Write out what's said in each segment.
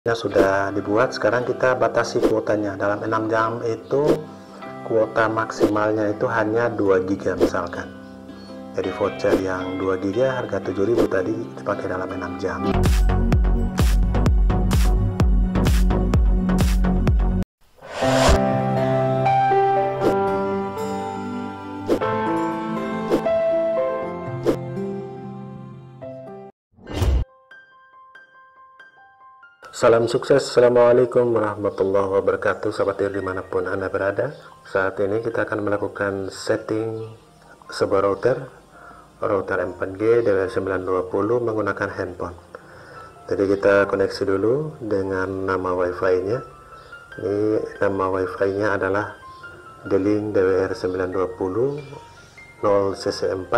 Sudah dibuat. Sekarang kita batasi kuotanya. Dalam 6 jam itu kuota maksimalnya itu hanya 2 GB misalkan. Jadi voucher yang 2 GB harga 7.000 tadi dipakai dalam 6 jam. Salam sukses, assalamualaikum warahmatullahi wabarakatuh, sahabat dimanapun Anda berada. Saat ini kita akan melakukan setting sebuah router 4G DWR920 menggunakan handphone. Jadi kita koneksi dulu dengan nama wifi nya. Ini nama wifi nya adalah D-Link DWR920 0cc4.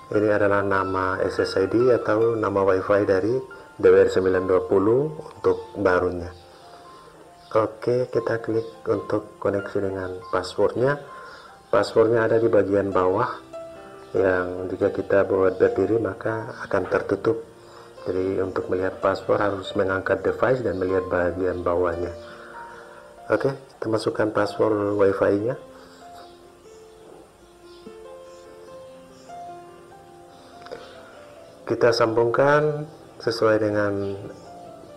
Ini adalah nama SSID atau nama wifi dari DWR920 untuk barunya. Oke, kita klik untuk koneksi dengan passwordnya. Passwordnya ada di bagian bawah, yang jika kita buat berdiri maka akan tertutup. Jadi untuk melihat password harus mengangkat device dan melihat bagian bawahnya. Oke, kita masukkan password wifi nya. Kita sambungkan sesuai dengan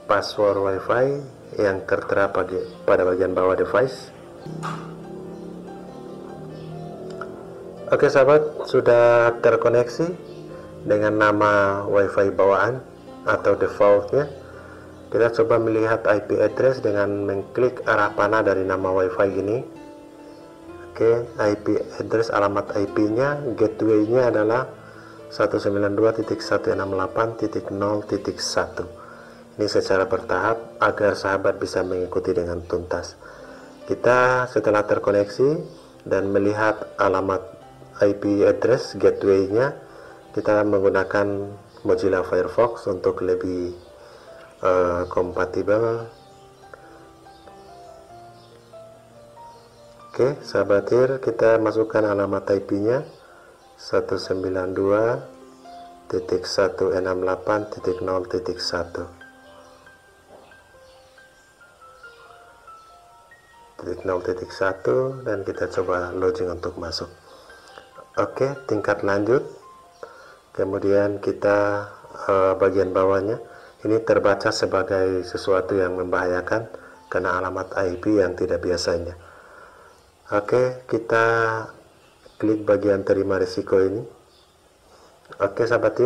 password wifi yang tertera pada bagian bawah device. Oke sahabat, sudah terkoneksi dengan nama wifi bawaan atau defaultnya. Kita coba melihat IP address dengan mengklik arah panah dari nama wifi ini. Oke, IP address, alamat IP nya, gateway nya adalah 192.168.0.1. Ini secara bertahap agar sahabat bisa mengikuti dengan tuntas. Kita setelah terkoneksi dan melihat alamat IP address gateway nya, kita menggunakan Mozilla Firefox untuk lebih kompatibel. Oke sahabat, kita masukkan alamat IP nya 192.168.0.1. Dan kita coba login untuk masuk. Oke, tingkat lanjut. Kemudian kita bagian bawahnya ini terbaca sebagai sesuatu yang membahayakan karena alamat IP yang tidak biasanya. Oke, kita klik bagian terima risiko ini. Oke sahabat,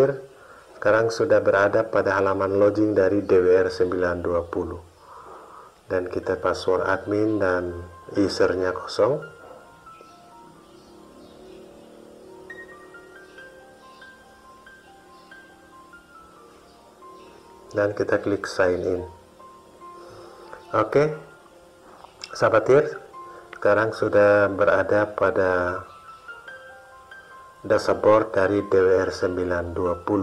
sekarang sudah berada pada halaman login dari DWR920 dan kita password admin dan usernya kosong. Dan kita klik sign in. Oke sahabat, sekarang sudah berada pada dashboard dari DWR920.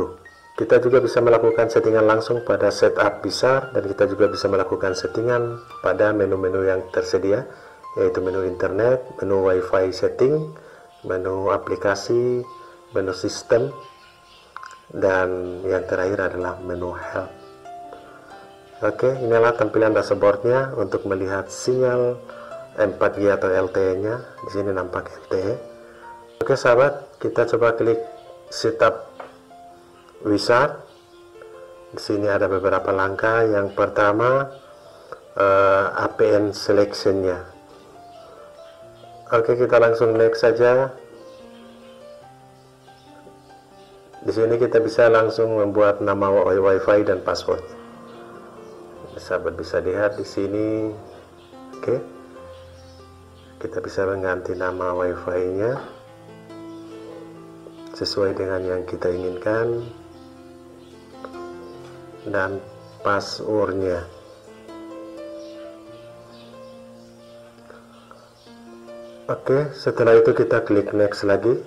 Kita juga bisa melakukan settingan langsung pada setup besar, dan kita juga bisa melakukan settingan pada menu-menu yang tersedia, yaitu menu internet, menu wifi setting, menu aplikasi, menu sistem, dan yang terakhir adalah menu help. Oke, inilah tampilan dashboardnya untuk melihat sinyal 4G atau LTE nya. Di sini nampak LTE. Oke sahabat, kita coba klik setup wizard. Di sini ada beberapa langkah. Yang pertama APN selection-nya. Oke, kita langsung next saja. Di sini kita bisa langsung membuat nama wifi dan password. Sahabat bisa lihat di sini. Oke, kita bisa mengganti nama wifi-nya sesuai dengan yang kita inginkan dan passwordnya. Oke, setelah itu kita klik next lagi.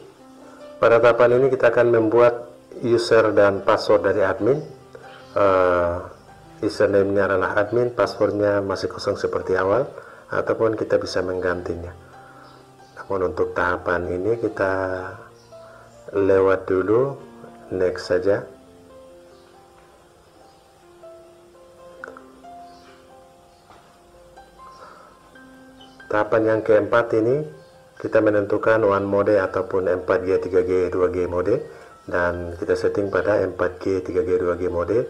Pada tahapan ini kita akan membuat user dan password dari admin. Username-nya adalah admin, passwordnya masih kosong seperti awal, ataupun kita bisa menggantinya. Namun untuk tahapan ini kita lewat dulu, next saja. Tahapan yang keempat ini kita menentukan WAN mode ataupun 4G, 3G, 2G mode, dan kita setting pada 4G, 3G, 2G mode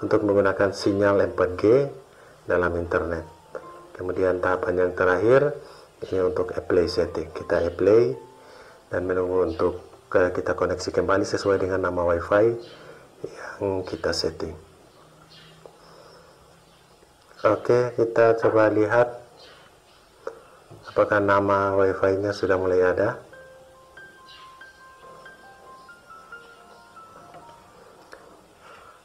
untuk menggunakan sinyal 4G dalam internet. Kemudian tahapan yang terakhir ini untuk apply setting. Kita apply dan menunggu untuk kita koneksi kembali sesuai dengan nama WiFi yang kita setting. Oke, kita coba lihat apakah nama WiFi-nya sudah mulai ada.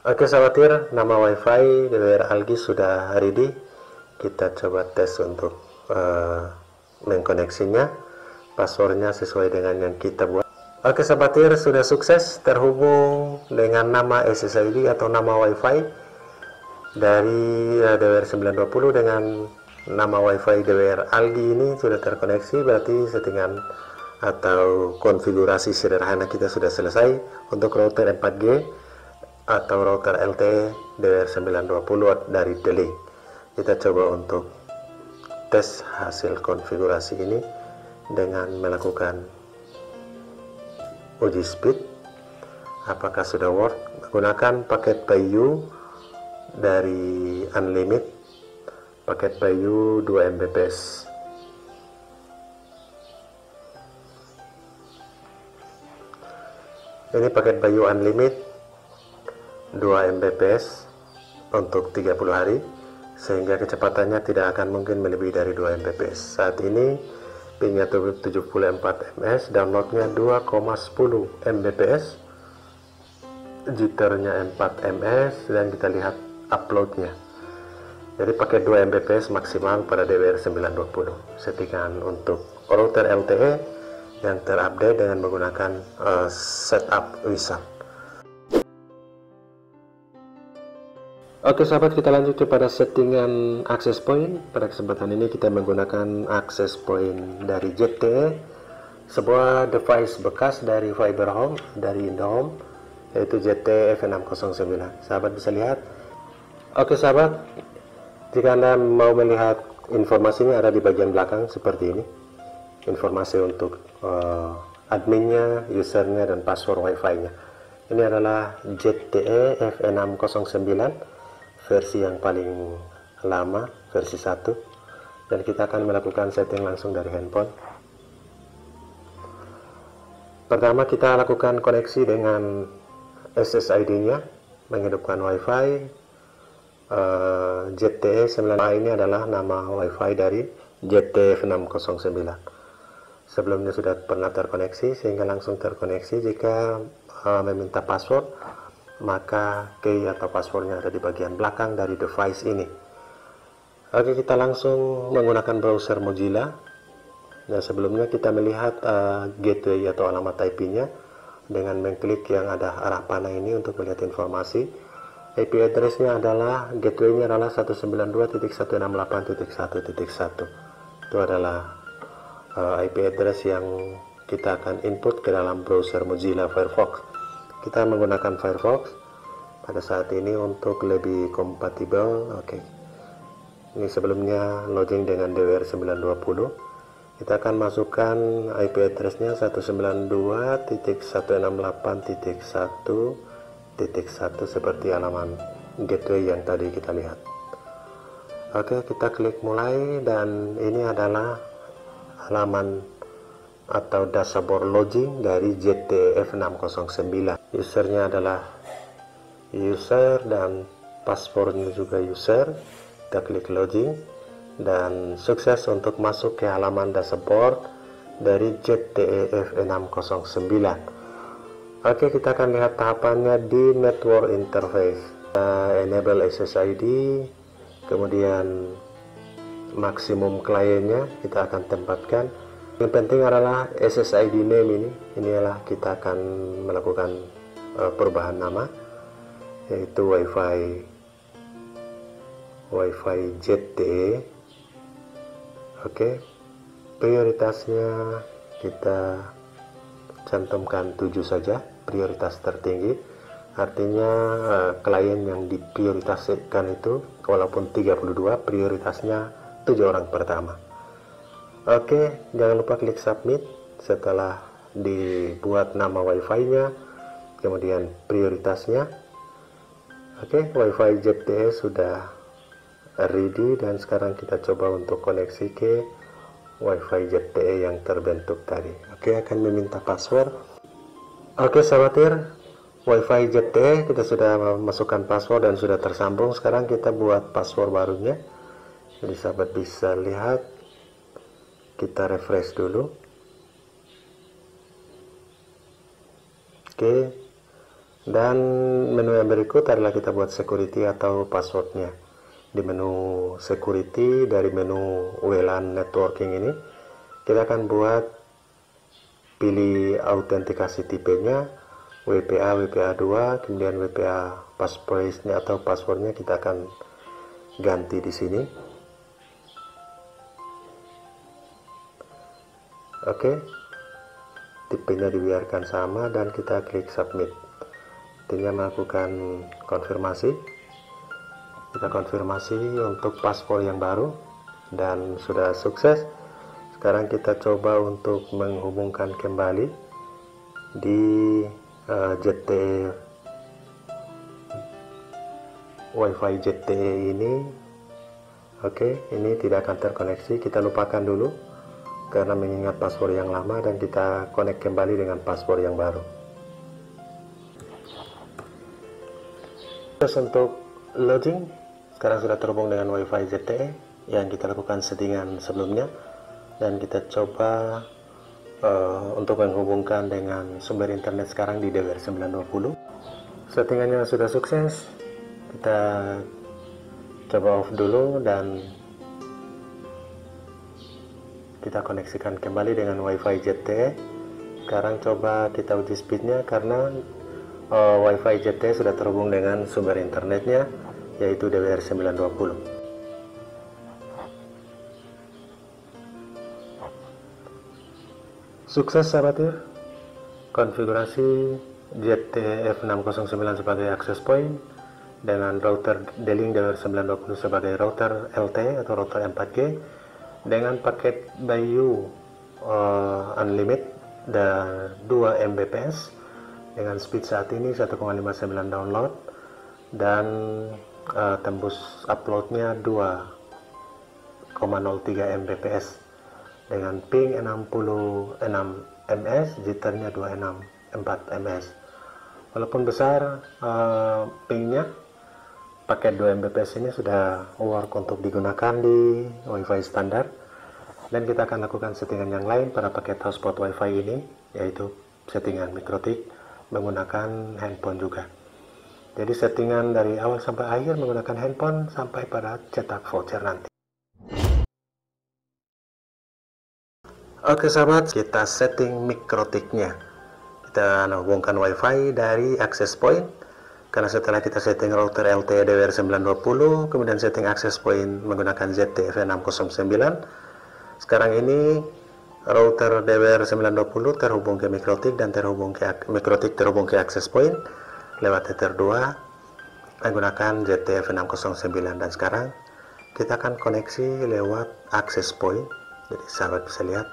Oke sahabat, nama WiFi DWR Algi sudah ready. Kita coba tes untuk mengkoneksinya. Passwordnya sesuai dengan yang kita buat. Oke sahabat, sudah sukses terhubung dengan nama SSID atau nama WiFi dari DWR 920 dengan nama WiFi DWR Algi ini sudah terkoneksi. Berarti settingan atau konfigurasi sederhana kita sudah selesai untuk router 4G atau router LTE DWR 920 dari D-Link. Kita coba untuk tes hasil konfigurasi ini dengan melakukan uji speed apakah sudah work menggunakan paket PayU dari Unlimited, paket PayU 2 Mbps. Ini paket PayU Unlimited 2 Mbps untuk 30 hari, sehingga kecepatannya tidak akan mungkin melebihi dari 2 Mbps. Saat ini pingnya 74 ms, downloadnya 2,10 Mbps, jitternya 4 ms, dan kita lihat uploadnya. Jadi pakai 2 Mbps maksimal pada DWR 920. Settingan untuk router LTE yang terupdate dengan menggunakan setup wizard. Oke sahabat, kita lanjut kepada settingan access point. Pada kesempatan ini kita menggunakan access point dari ZTE, sebuah device bekas dari Fiber Home, dari IndoHome, yaitu ZTE F609. Sahabat bisa lihat. Oke sahabat, jika Anda mau melihat informasinya ada di bagian belakang seperti ini. Informasi untuk adminnya, usernya, dan password wifi-nya. Ini adalah ZTE F609 versi yang paling lama, versi 1. Dan kita akan melakukan setting langsung dari handphone. Pertama kita lakukan koneksi dengan SSID-nya, menghidupkan wifi. ZTE 9 ini adalah nama wifi dari ZTE 609. Sebelumnya sudah pernah terkoneksi sehingga langsung terkoneksi. Jika meminta password, maka key atau passwordnya ada di bagian belakang dari device ini. Oke, kita langsung menggunakan browser Mozilla. Nah, sebelumnya kita melihat gateway atau alamat IP-nya dengan mengklik yang ada arah panah ini untuk melihat informasi. IP address-nya adalah, gateway-nya adalah 192.168.1.1. Itu adalah IP address yang kita akan input ke dalam browser Mozilla Firefox. Kita menggunakan Firefox pada saat ini untuk lebih kompatibel. Oke. Ini sebelumnya login dengan DWR 920. Kita akan masukkan IP address-nya 192.168.1.1 seperti halaman gateway yang tadi kita lihat. Oke, kita klik mulai dan ini adalah halaman atau dashboard login dari ZTE F609. Usernya adalah user dan passwordnya juga user. Kita klik login dan sukses untuk masuk ke halaman dashboard dari ZTE F609. Oke, kita akan lihat tahapannya di network interface. Enable SSID, kemudian maksimum kliennya kita akan tempatkan. Yang penting adalah SSID name inilah kita akan melakukan perubahan nama, yaitu Wi-Fi ZTE. Oke, prioritasnya kita cantumkan 7 saja, prioritas tertinggi. Artinya klien yang diprioritaskan itu walaupun 32, prioritasnya 7 orang pertama. Oke, jangan lupa klik submit setelah dibuat nama wifi-nya, kemudian prioritasnya. Oke, wifi ZTE sudah ready dan sekarang kita coba untuk koneksi ke wifi ZTE yang terbentuk tadi. Oke, akan meminta password. Oke, sahabat wifi ZTE kita sudah masukkan password dan sudah tersambung. Sekarang kita buat password barunya. Jadi sahabat bisa lihat, kita refresh dulu. Oke, dan menu yang berikut adalah kita buat security atau passwordnya. Di menu security dari menu WLAN networking ini, kita akan buat pilih autentikasi tipenya WPA, WPA2, kemudian WPA passphrase-nya atau passwordnya kita akan ganti di sini. Oke, tipenya dibiarkan sama dan kita klik submit. Artinya melakukan konfirmasi. Kita konfirmasi untuk password yang baru dan sudah sukses. Sekarang kita coba untuk menghubungkan kembali di ZTE wifi ZTE ini. Oke, ini tidak akan terkoneksi, kita lupakan dulu karena mengingat password yang lama, dan kita connect kembali dengan password yang baru. Terus untuk login, sekarang sudah terhubung dengan wifi ZTE yang kita lakukan settingan sebelumnya, dan kita coba untuk menghubungkan dengan sumber internet sekarang di DWR 920. Settingannya sudah sukses, kita coba off dulu dan kita koneksikan kembali dengan wifi ZTE. Sekarang coba kita uji speednya karena wifi ZTE sudah terhubung dengan sumber internetnya yaitu DWR 920. Sukses sahabat konfigurasi ZTE F609 sebagai access point dengan router D-Link DWR 920 sebagai router LTE atau router 4G dengan paket Bayu Unlimited dan 2 Mbps dengan speed saat ini 1,59 download dan tembus uploadnya 2,03 Mbps dengan ping 66 ms, jitternya 264 ms. Walaupun besar pingnya, paket 2 Mbps ini sudah work untuk digunakan di wifi standar, dan kita akan lakukan settingan yang lain pada paket hotspot wifi ini, yaitu settingan mikrotik menggunakan handphone juga. Jadi settingan dari awal sampai akhir menggunakan handphone sampai pada cetak voucher nanti. Oke sahabat, kita setting mikrotiknya. Kita hubungkan wifi dari access point. Karena setelah kita setting router LTE DWR 920, kemudian setting access point menggunakan ZTE F609, sekarang ini router DWR 920 terhubung ke mikrotik dan mikrotik terhubung ke access point lewat Ether 2 menggunakan ZTE F609, dan sekarang kita akan koneksi lewat access point. Jadi sahabat bisa lihat,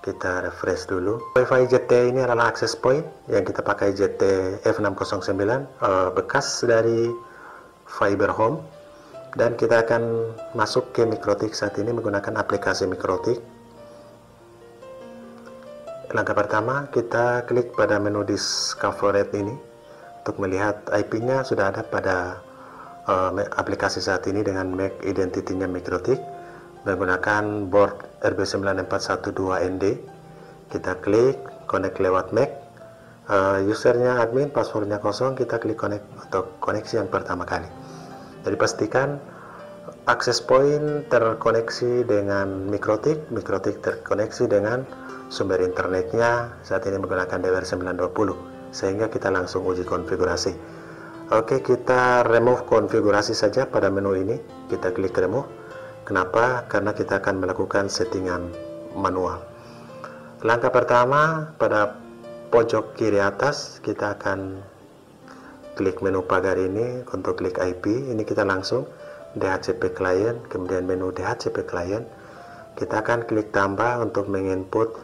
kita refresh dulu. Wifi ZTE ini adalah access point yang kita pakai ZTE F609 bekas dari Fiber Home, dan kita akan masuk ke mikrotik saat ini menggunakan aplikasi mikrotik. Langkah pertama, kita klik pada menu Discovered ini untuk melihat IP-nya sudah ada pada aplikasi saat ini dengan MAC identity-nya mikrotik menggunakan board RB9412ND. Kita klik connect lewat MAC, usernya admin, passwordnya kosong, kita klik connect untuk koneksi yang pertama kali. Jadi pastikan access point terkoneksi dengan mikrotik, mikrotik terkoneksi dengan sumber internetnya saat ini menggunakan DWR 920, sehingga kita langsung uji konfigurasi. Oke, kita remove konfigurasi saja pada menu ini, kita klik remove. Kenapa? Karena kita akan melakukan settingan manual. Langkah pertama, pada pojok kiri atas kita akan klik menu pagar ini untuk klik IP. Ini kita langsung DHCP client, kemudian menu DHCP client. kita akan klik tambah untuk menginput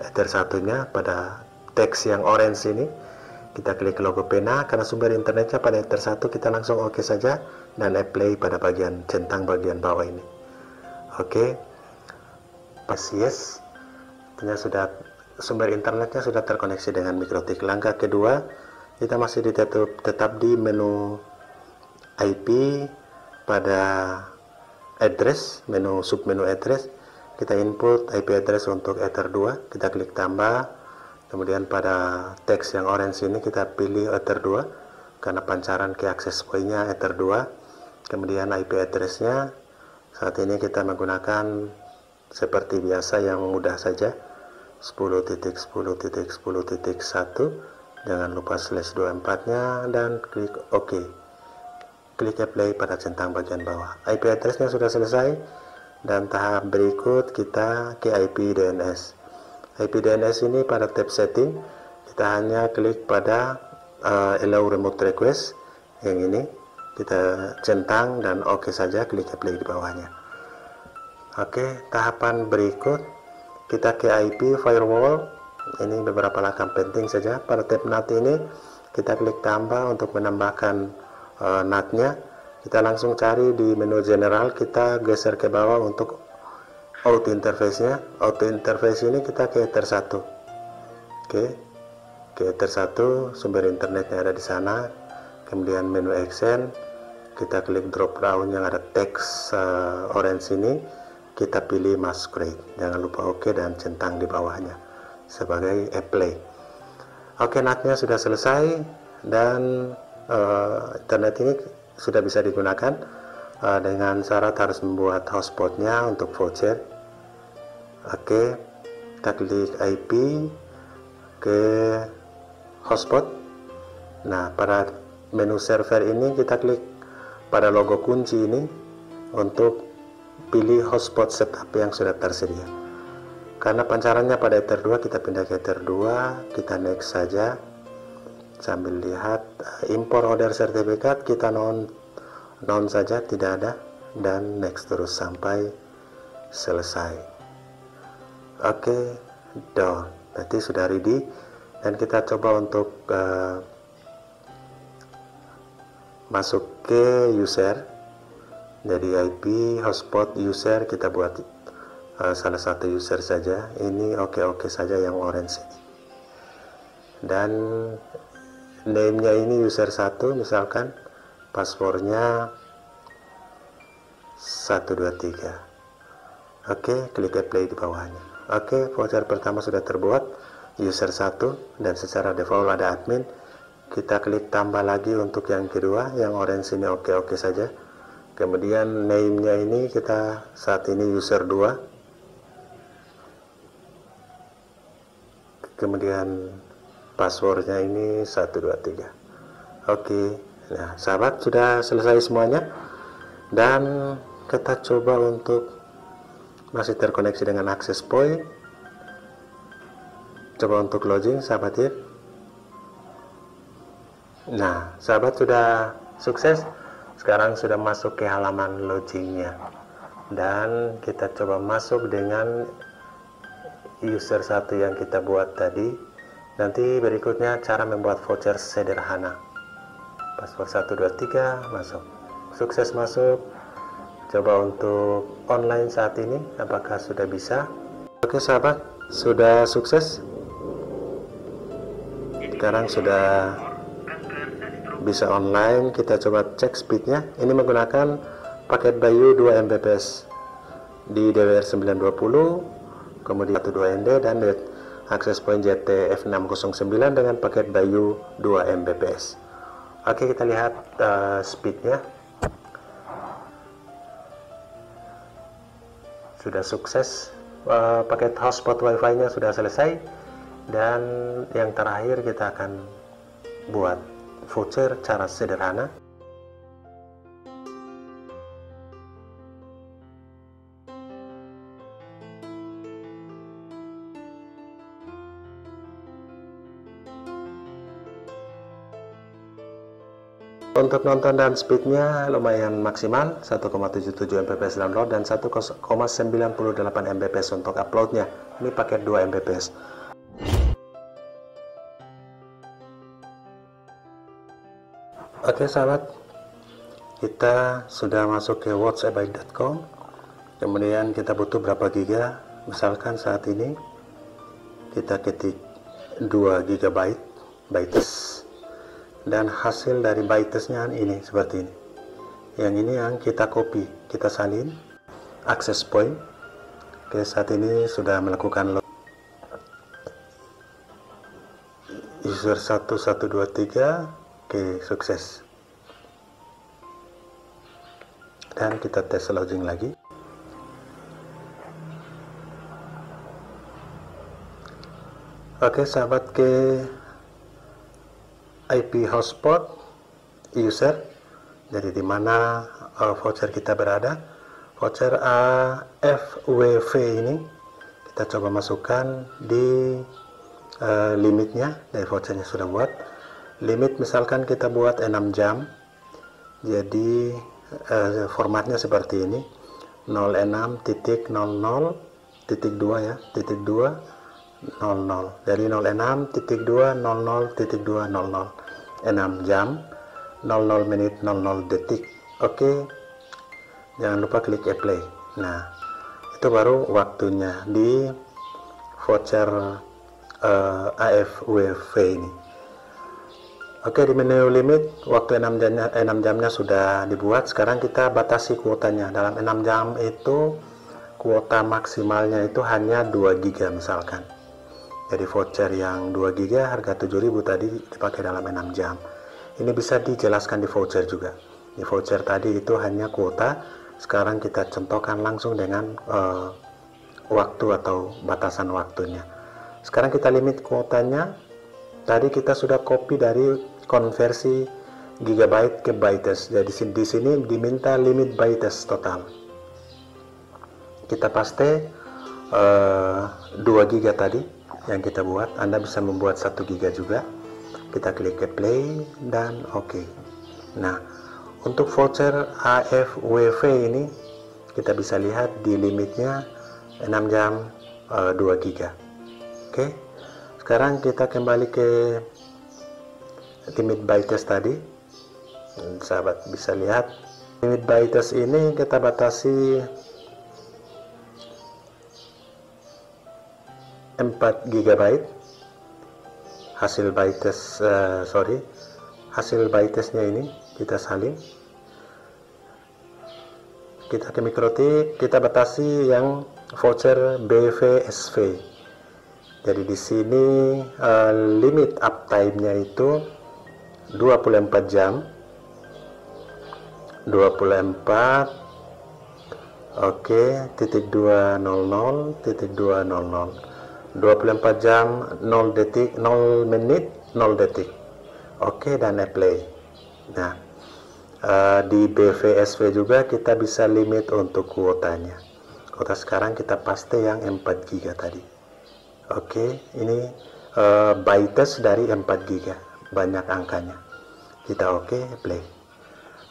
Ether satunya pada teks yang orange ini. Kita klik logo pena, karena sumber internetnya pada Ether 1 kita langsung oke saja dan apply pada bagian centang bagian bawah ini. Oke, pas yes, artinya sudah sumber internetnya sudah terkoneksi dengan MikroTik. Langkah kedua, kita masih tetap di menu IP pada address, submenu address. Kita input IP address untuk Ether 2, kita klik tambah. Kemudian pada teks yang orange ini kita pilih Ether 2 karena pancaran ke access point-nya Ether 2. Kemudian IP address-nya saat ini kita menggunakan seperti biasa yang mudah saja, 10.10.10.1. Jangan lupa /24-nya dan klik OK. Klik apply pada centang bagian bawah. IP address-nya sudah selesai dan tahap berikut kita ke IP DNS. IP DNS ini pada tab setting kita hanya klik pada allow remote request yang ini, kita centang dan oke saja, klik apply di bawahnya. Oke, tahapan berikut kita ke IP firewall. Ini beberapa langkah penting saja. Pada tab NAT ini kita klik tambah untuk menambahkan NAT-nya. Kita langsung cari di menu general, kita geser ke bawah untuk auto interface-nya. Auto interface ini kita ke Ether 1. Oke, ke Ether 1, sumber internetnya ada di sana. Kemudian menu accent, kita klik drop down yang ada teks orange ini, kita pilih masquerade. Jangan lupa oke dan centang di bawahnya sebagai apply. Oke, NAT-nya sudah selesai dan internet ini sudah bisa digunakan dengan syarat harus membuat hotspotnya untuk voucher. Oke, kita klik IP ke hotspot. Nah, pada menu server ini kita klik pada logo kunci ini untuk pilih hotspot setup yang sudah tersedia. Karena pancarannya pada Ether 2, kita pindah ke Ether 2, kita next saja. Sambil lihat import order sertifikat, kita non saja, tidak ada, dan next terus sampai selesai. Oke, done. Berarti sudah ready dan kita coba untuk masuk ke user. Jadi IP hotspot user kita buat salah satu user saja. Ini oke saja yang orange ini. Dan name-nya ini user 1 misalkan, passwordnya 123. Oke, klik apply di bawahnya. Oke, voucher pertama sudah terbuat, user 1, dan secara default ada admin. Kita klik tambah lagi untuk yang kedua, yang orange ini oke saja. Kemudian name-nya ini kita saat ini user 2. Kemudian passwordnya ini 123. Oke, nah sahabat, sudah selesai semuanya. Dan kita coba untuk masih terkoneksi dengan access point. Coba untuk login, sahabat ya. Nah, sahabat sudah sukses. Sekarang sudah masuk ke halaman login-nya. Dan kita coba masuk dengan user 1 yang kita buat tadi. Nanti berikutnya cara membuat voucher sederhana. Password 123, masuk. Sukses masuk. Coba untuk online saat ini, apakah sudah bisa? Oke sahabat, sudah sukses. Sekarang sudah bisa online. Kita coba cek speednya. Ini menggunakan paket Bayu 2 Mbps di DWR 920, kemudian 12 ND dan access point JT F609 dengan paket Bayu 2 Mbps. Oke, kita lihat speednya. Sudah sukses, paket hotspot wifi nya sudah selesai. Dan yang terakhir kita akan buat voucher cara sederhana. Untuk nonton dan speednya lumayan maksimal, 1,77 Mbps download dan 1,98 Mbps untuk uploadnya. Ini paket 2 Mbps. Oke sahabat, kita sudah masuk ke watchabyte.com. Kemudian kita butuh berapa giga. Misalkan saat ini kita ketik 2 GB bytes, dan hasil dari bytesnya ini seperti ini. Yang ini yang kita copy, kita salin access point. Oke, saat ini sudah melakukan load. User 1123, oke, sukses. Dan kita tes login lagi. Oke sahabat, ke IP hotspot user, jadi di mana voucher kita berada, voucher AFWV ini kita coba masukkan di limitnya. Dari vouchernya sudah buat limit, misalkan kita buat 6 jam, jadi formatnya seperti ini, 06.00.2 ya, titik 2 00, dari 06.200.200, 6 jam 00 menit 00 detik. Oke, jangan lupa klik apply. Nah, itu baru waktunya di voucher AFWV ini. Oke, di menu limit waktu 6 jamnya sudah dibuat. Sekarang kita batasi kuotanya. Dalam 6 jam itu kuota maksimalnya itu hanya 2 GB misalkan. Jadi voucher yang 2 GB harga 7.000 tadi dipakai dalam 6 jam. Ini bisa dijelaskan di voucher juga. Di voucher tadi itu hanya kuota. Sekarang kita contohkan langsung dengan waktu atau batasan waktunya. Sekarang kita limit kuotanya. Tadi kita sudah copy dari konversi gigabyte ke bytes. Jadi di sini diminta limit bytes total. Kita paste 2 GB tadi yang kita buat. Anda bisa membuat 1 GB juga. Kita klik play dan oke. Nah, untuk voucher AFWV ini kita bisa lihat di limitnya 6 jam 2 GB. Oke, sekarang kita kembali ke limit bytes tadi. Sahabat bisa lihat limit bytes ini kita batasi 4 GB. Hasil bytes hasil bytesnya ini kita salin, kita ke mikrotik, kita batasi yang voucher BVSV. Jadi di sini limit uptime-nya itu 24 jam. 24 oke, titik 200 titik 200, 24 jam 0 detik 0 menit 0 detik. Oke, dan apply. Nah, di BVSV juga kita bisa limit untuk kuotanya. Kuota sekarang kita paste yang 4 GB tadi. Oke, ini bytes dari 4 GB, banyak angkanya. Kita play.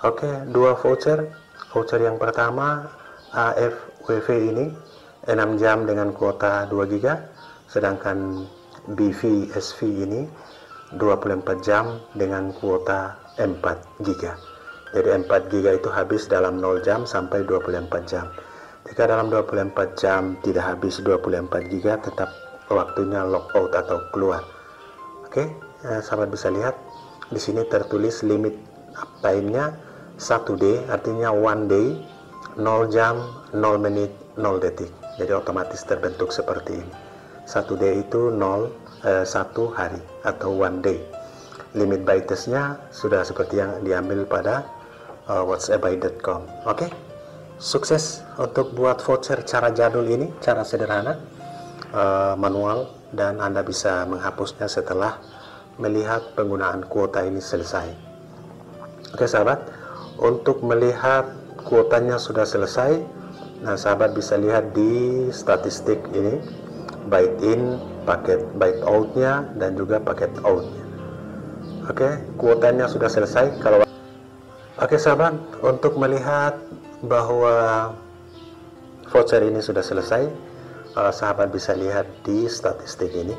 Oke, 2 voucher. Voucher yang pertama AFWV ini 6 jam dengan kuota 2 GB, sedangkan BVSV ini 24 jam dengan kuota 4 GB. Jadi 4 GB itu habis dalam 0 jam sampai 24 jam. Jika dalam 24 jam tidak habis 24 GB, tetap waktunya logout atau keluar. Oke, sahabat bisa lihat di sini tertulis limit uptime-nya 1D, artinya 1 day, 0 jam, 0 menit, 0 detik. Jadi otomatis terbentuk seperti ini. 1 day itu 1 hari atau 1 day. Limit bytesnya sudah seperti yang diambil pada watchabyte.com. Oke, sukses untuk buat voucher cara jadul ini, cara sederhana, manual, dan Anda bisa menghapusnya setelah melihat penggunaan kuota ini selesai. Oke sahabat, untuk melihat kuotanya sudah selesai, nah sahabat bisa lihat di statistik ini, byte in, paket byte out nya, dan juga paket out nya. Oke, kuotanya sudah selesai. Kalau Oke sahabat, untuk melihat bahwa voucher ini sudah selesai, sahabat bisa lihat di statistik ini,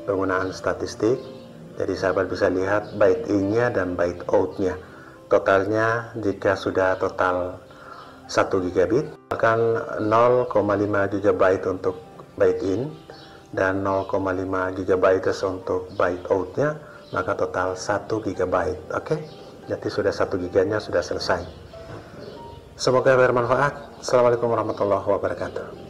penggunaan statistik. Jadi sahabat bisa lihat byte in-nya dan byte out-nya. Totalnya jika sudah total 1 gigabit, akan 0,5 GB untuk byte in dan 0,5 GB untuk byte out-nya, maka total 1 GB. Oke, jadi sudah 1 GB-nya sudah selesai. Semoga bermanfaat. Assalamualaikum warahmatullahi wabarakatuh.